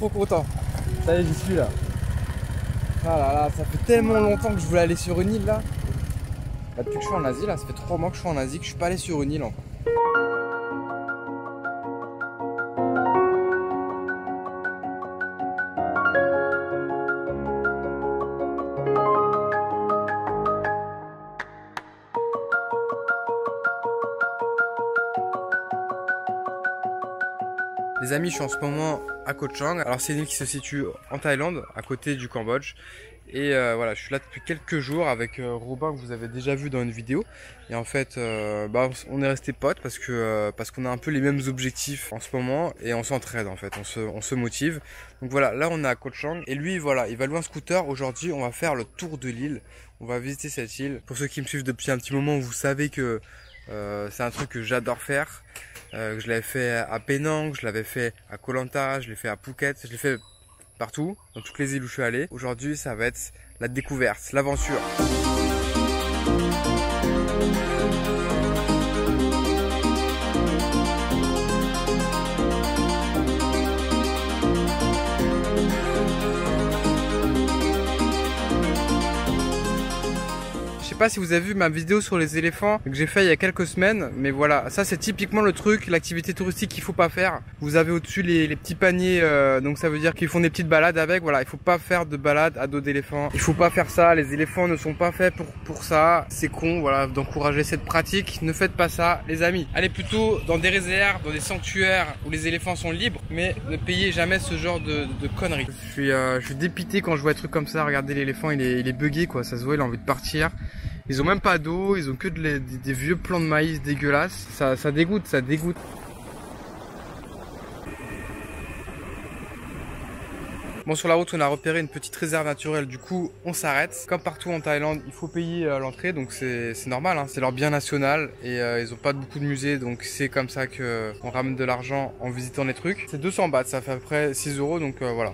trop content. Ça y est, j'y suis là. Ah là là, ça fait tellement longtemps que je voulais aller sur une île là. Bah, depuis que je suis en Asie là, ça fait 3 mois que je suis en Asie, que je suis pas allé sur une île encore. Les amis, je suis en ce moment à Koh Chang. Alors c'est une île qui se situe en Thaïlande, à côté du Cambodge. Et voilà, je suis là depuis quelques jours avec Robin que vous avez déjà vu dans une vidéo. Et en fait, on est resté potes parce qu'on a un peu les mêmes objectifs en ce moment et on s'entraide en fait, on se motive. Donc voilà, là on est à Koh Chang et lui voilà, il va louer un scooter. Aujourd'hui, on va faire le tour de l'île. On va visiter cette île. Pour ceux qui me suivent depuis un petit moment, vous savez que c'est un truc que j'adore faire. Je l'avais fait à Penang, je l'avais fait à Koh Lanta, je l'ai fait à Phuket, je l'ai fait partout, dans toutes les îles où je suis allé. Aujourd'hui, ça va être la découverte, l'aventure. Je sais pas si vous avez vu ma vidéo sur les éléphants que j'ai fait il y a quelques semaines, mais voilà, ça c'est typiquement le truc, l'activité touristique qu'il faut pas faire. Vous avez au-dessus les petits paniers, donc ça veut dire qu'ils font des petites balades avec. Voilà, il faut pas faire de balade à dos d'éléphant. Il faut pas faire ça. Les éléphants ne sont pas faits pour ça. C'est con, voilà, d'encourager cette pratique. Ne faites pas ça, les amis. Allez plutôt dans des réserves, dans des sanctuaires où les éléphants sont libres, mais ne payez jamais ce genre de conneries. Je suis dépité quand je vois des trucs comme ça. Regardez l'éléphant, il est bugué quoi. Ça se voit, il a envie de partir. Ils ont même pas d'eau, ils ont que des vieux plants de maïs dégueulasses. Ça dégoûte, ça dégoûte. Bon, sur la route, on a repéré une petite réserve naturelle. Du coup, on s'arrête. Comme partout en Thaïlande, il faut payer l'entrée. Donc c'est normal, hein. C'est leur bien national. Et ils ont pas beaucoup de musées. Donc c'est comme ça qu'on ramène de l'argent en visitant les trucs. C'est 200 bahts, ça fait à peu près 6 €. Donc voilà,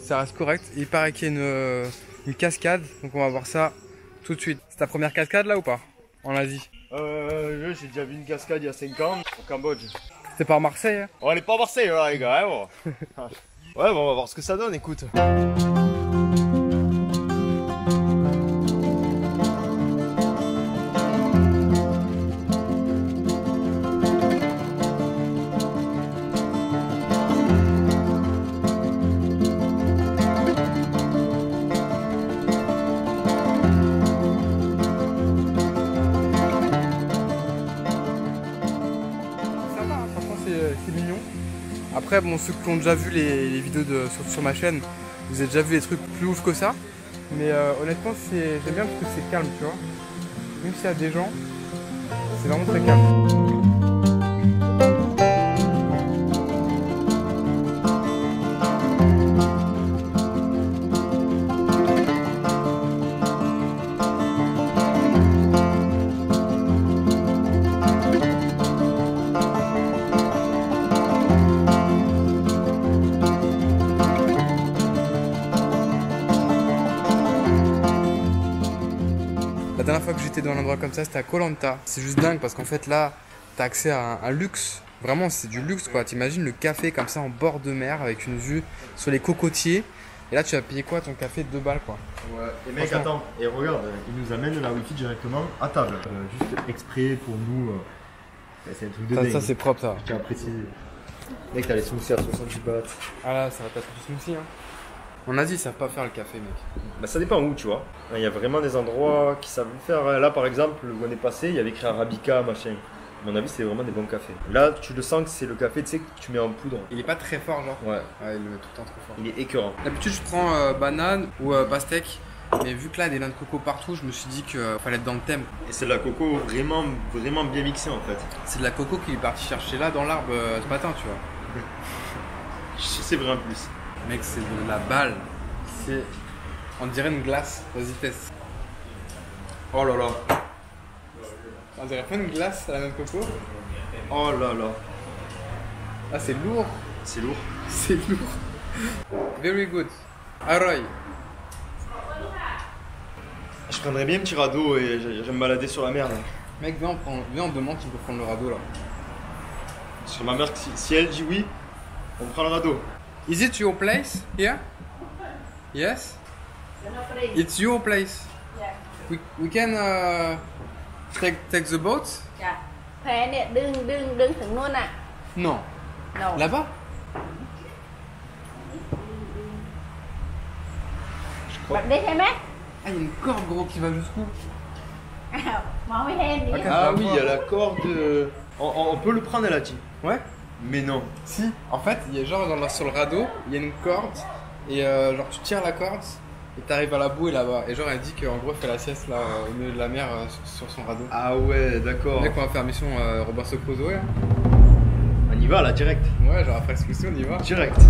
ça reste correct. Et il paraît qu'il y a une cascade. Donc on va voir ça tout de suite. C'est ta première cascade là ou pas? En Asie? J'ai déjà vu une cascade il y a 5 ans au Cambodge. C'était pas à Marseille hein? On n'est pas à Marseille là les gars, hein, bon. Ouais, bon, on va voir ce que ça donne, écoute. C'est mignon. Après, bon, ceux qui ont déjà vu les vidéos sur ma chaîne, vous avez déjà vu des trucs plus ouf que ça. Mais honnêtement, j'aime bien parce que c'est calme, tu vois. Même s'il y a des gens, c'est vraiment très calme. La dernière fois que j'étais dans un endroit comme ça, c'était à Koh Lanta. C'est juste dingue parce qu'en fait là, t'as accès à un luxe. Vraiment, c'est du luxe quoi. T'imagines le café comme ça en bord de mer avec une vue sur les cocotiers. Et là, tu vas payer quoi ton café? 2 balles quoi. Ouais. Et mec, attends, et regarde, il nous amène la wifi directement à table. Juste exprès pour nous. C'est un truc de dingue. Ça c'est propre ça. J'ai apprécié. Mec, t'as les smoothies à 70 bahts. Ah là, ça va t'être du smoothie hein. En Asie, ils savent pas faire le café, mec. Bah ça dépend où, tu vois. Il y a vraiment des endroits qui savent le faire. Là, par exemple, où on est passé, il y avait écrit Arabica, machin. À mon avis, c'est vraiment des bons cafés. Là, tu le sens que c'est le café, tu sais, que tu mets en poudre. Il est pas très fort, genre. Ouais. Ouais, il le met tout le temps trop fort. Il est écœurant. D'habitude, je prends banane ou pastèque. Mais vu que là, il y a des noix de coco partout, je me suis dit qu'il fallait être dans le thème. Et c'est de la coco vraiment, vraiment bien mixée, en fait. C'est de la coco qu'il est parti chercher là, dans l'arbre, ce matin, tu vois. C'est vrai en plus. Mec, c'est de la balle. On dirait une glace. Vas-y, teste. Oh là là. On dirait pas une glace à la même coco. Oh là là. Ah, c'est lourd. C'est lourd. C'est lourd. Very good. Aroy. Je prendrais bien un petit radeau et j'aime me balader sur la mer. Là. Mec, viens, on demande qui peut prendre le radeau là. Sur ma mère, si elle dit oui, on prend le radeau. Is it your place here? Yes? It's your place. Yeah. We can take the boat? จ้ะแพเนี่ยดึงถึงนู่นอ่ะ Non. no Là-bas? Je แบ crois. บนี้ใช่ไหม Ah, il y a une corde gros qui va jusqu'où? อ้าวมองไม่เห็นนี่ Ok. Ah oui, il y a la corde. On peut le prendre, elle a dit. Ouais. Mais non. Si. En fait, il y a genre sur le radeau, il y a une corde et genre tu tires la corde et t'arrives à la bouée là-bas. Et genre elle dit qu'en gros elle fait la sieste là au milieu de la mer sur son radeau. Ah ouais, d'accord. Mec, on va faire mission Robinson Crusoe. Hein. On y va là, direct. Ouais, genre après l'excursion on y va. Direct.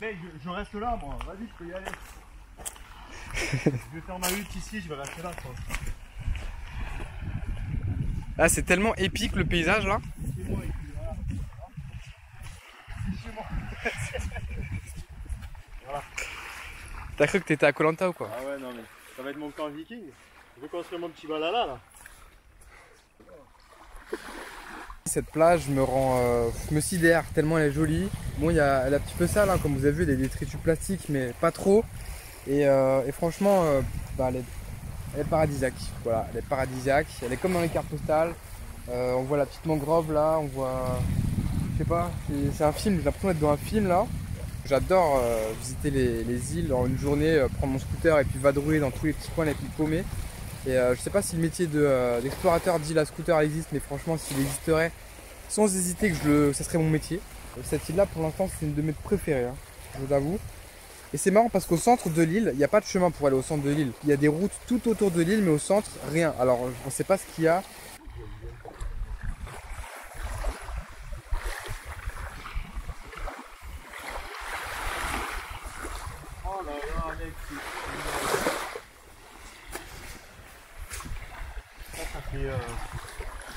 Mec, je reste là, moi. Vas-y, je peux y aller. Je vais faire ma hutte ici, je vais rester là, quoi. Là c'est tellement épique le paysage là. C'est moi, ici, voilà. C'est chez moi. Voilà. T'as cru que t'étais à Koh Lanta ou quoi? Ah ouais, non, mais ça va être mon camp viking. Je vais construire mon petit Valhalla, là. Cette plage me sidère tellement elle est jolie. Bon, elle est un petit peu sale, hein, comme vous avez vu, des détritus plastiques, mais pas trop. Et franchement, elle est paradisiaque. Voilà, elle est paradisiaque. Elle est comme dans les cartes postales. On voit la petite mangrove là, on voit, je sais pas, c'est un film. J'ai l'impression d'être dans un film là. J'adore visiter les îles en une journée, prendre mon scooter et puis vadrouiller dans tous les petits coins les plus paumés. Et je sais pas si le métier d'explorateur d'île à scooter existe, mais franchement s'il existerait, sans hésiter ça serait mon métier. Cette île là pour l'instant c'est une de mes préférées, hein, je vous avoue. Et c'est marrant parce qu'au centre de l'île, il n'y a pas de chemin pour aller au centre de l'île. Il y a des routes tout autour de l'île, mais au centre, rien. Alors on ne sait pas ce qu'il y a. Oh là là, mec,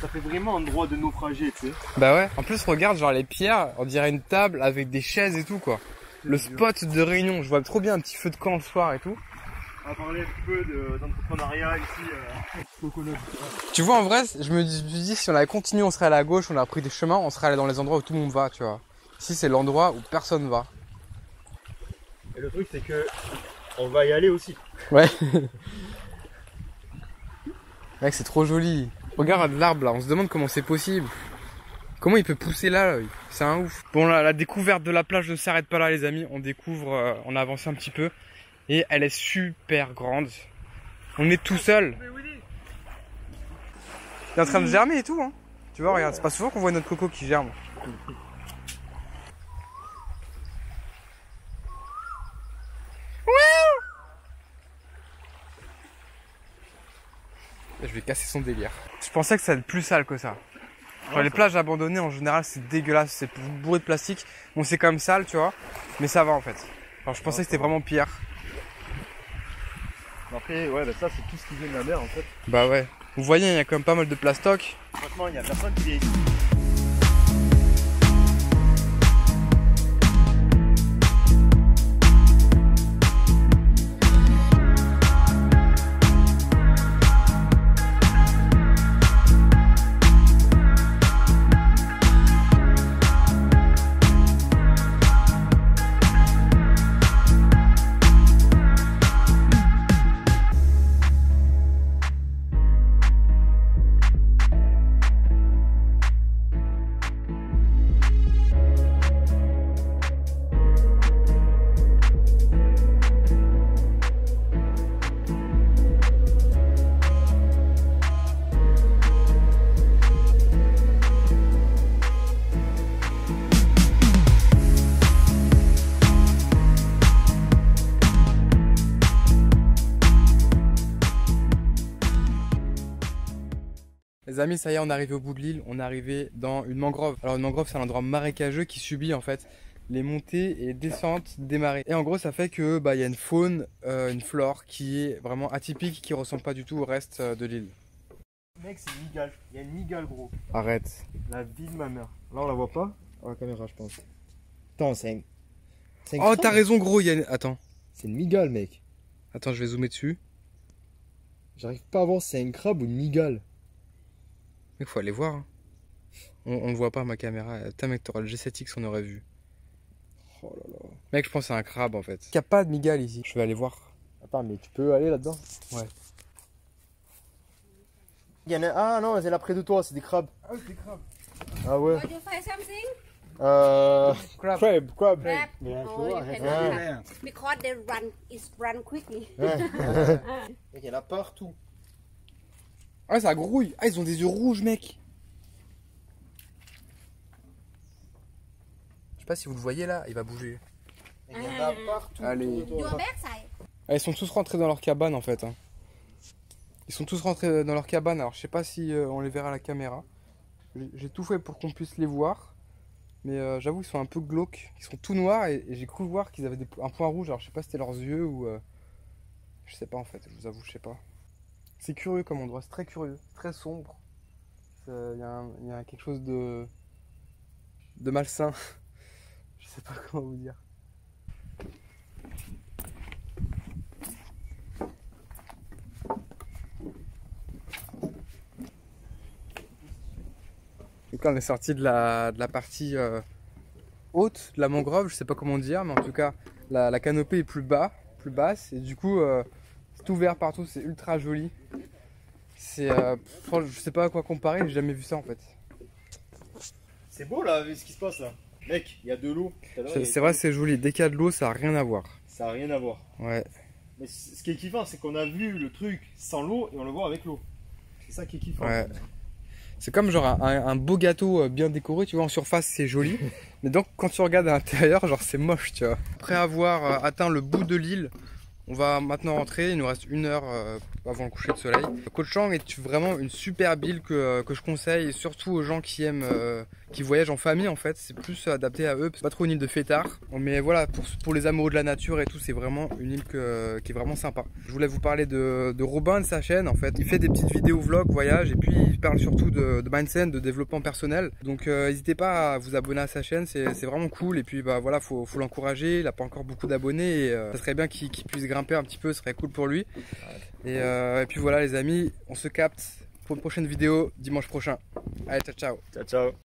ça fait vraiment endroit de naufragé, tu sais. Bah ouais, en plus regarde genre les pierres, on dirait une table avec des chaises et tout quoi. Le spot de réunion, je vois trop bien un petit feu de camp le soir et tout. On va parler un peu d'entrepreneuriat ici, Coconut. Tu vois en vrai, je me dis si on avait continué, on serait allé à gauche, on a pris des chemins, on serait allé dans les endroits où tout le monde va, tu vois. Ici c'est l'endroit où personne va. Et le truc c'est que on va y aller aussi. Ouais. Mec c'est trop joli. Regarde l'arbre là, on se demande comment c'est possible. Comment il peut pousser là? C'est un ouf. Bon, la découverte de la plage ne s'arrête pas là, les amis. On découvre, on a avancé un petit peu. Et elle est super grande. On est tout seul. Il est en train de germer et tout, hein. Tu vois, regarde, c'est pas souvent qu'on voit notre coco qui germe. Je vais casser son délire. Je pensais que ça allait être plus sale que ça. Genre, les plages abandonnées en général c'est dégueulasse, c'est bourré de plastique. Bon, c'est quand même sale, tu vois, mais ça va en fait. Alors je pensais que c'était vraiment pire. Après, ouais, bah ça c'est tout ce qui vient de la mer en fait. Bah ouais. Vous voyez, il y a quand même pas mal de plastoc. Franchement, il y a personne qui est ici. Les amis, ça y est, on est arrivé au bout de l'île, on est arrivé dans une mangrove. Alors une mangrove, c'est un endroit marécageux qui subit en fait les montées et descentes des marées. Et en gros, ça fait que y a une faune, une flore qui est vraiment atypique, qui ressemble pas du tout au reste de l'île. Mec, c'est une migale. Il y a une migale, gros. Arrête. La vie de ma mère. Là, on la voit pas à la caméra, je pense. Attends, c'est un... Oh, t'as raison, gros. Attends. C'est une migale, mec. Attends, je vais zoomer dessus. J'arrive pas à voir si c'est un crabe ou une migale. Mec, faut aller voir. Hein. On le voit pas à ma caméra. Putain, mec, t'auras le G7X, on aurait vu. Oh là là. Mec, je pense que c'est un crabe en fait. Il n'y a pas de migale ici. Je vais aller voir. Attends, mais tu peux aller là-dedans? Ouais. Il y en a... Ah non, c'est là près de toi, c'est des crabes. Ah, c'est des crabes. Ah ouais. You find something? Crab. Crab. Crab. Yeah, Oh, you sure. cannot Yeah. have. Because they run quickly. Il y en a partout. Ah, ça grouille. Ah, ils ont des yeux rouges, mec. Je sais pas si vous le voyez là, il va bouger. Il y en a partout. Allez. autour de Your toi. backside. Ah, ils sont tous rentrés dans leur cabane en fait. Hein. Ils sont tous rentrés dans leur cabane. Alors je sais pas si on les verra à la caméra. J'ai tout fait pour qu'on puisse les voir. Mais j'avoue qu'ils sont un peu glauques. Ils sont tout noirs et j'ai cru voir qu'ils avaient un point rouge. Alors je sais pas si c'était leurs yeux ou... Je sais pas en fait, je vous avoue, je sais pas. C'est curieux comme endroit, c'est très curieux, très sombre. Il y a quelque chose de malsain. Je sais pas comment vous dire. Donc là on est sorti de la partie haute de la mangrove, je sais pas comment dire, mais en tout cas la canopée est plus basse et du coup c'est ouvert partout, c'est ultra joli. C'est je sais pas à quoi comparer, j'ai jamais vu ça en fait. C'est beau là, ce qui se passe là. Mec, il y a de l'eau. C'est vrai, c'est joli. Dès qu'il y a de l'eau, ça a rien à voir. Ça a rien à voir. Ouais. Mais ce qui est kiffant, c'est qu'on a vu le truc sans l'eau et on le voit avec l'eau. C'est ça qui est kiffant. Ouais. C'est comme genre un beau gâteau bien décoré, tu vois, en surface c'est joli. Mais donc quand tu regardes à l'intérieur, genre c'est moche, tu vois. Après avoir atteint le bout de l'île, on va maintenant rentrer, il nous reste 1 heure avant le coucher de soleil. Koh Chang est vraiment une superbe île que je conseille, surtout aux gens qui aiment, qui voyagent en famille en fait. C'est plus adapté à eux, c'est pas trop une île de fêtards. Mais voilà, pour les amoureux de la nature et tout, c'est vraiment une île qui est vraiment sympa. Je voulais vous parler de Robin, de sa chaîne en fait. Il fait des petites vidéos vlogs, voyage, et puis il parle surtout de mindset, de développement personnel. Donc n'hésitez pas à vous abonner à sa chaîne, c'est vraiment cool. Et puis bah voilà, faut l'encourager, il a pas encore beaucoup d'abonnés et ça serait bien qu'il puisse grimper un petit peu, ce serait cool pour lui. Et puis voilà les amis, on se capte pour une prochaine vidéo dimanche prochain. Allez, ciao ciao. Ciao, ciao.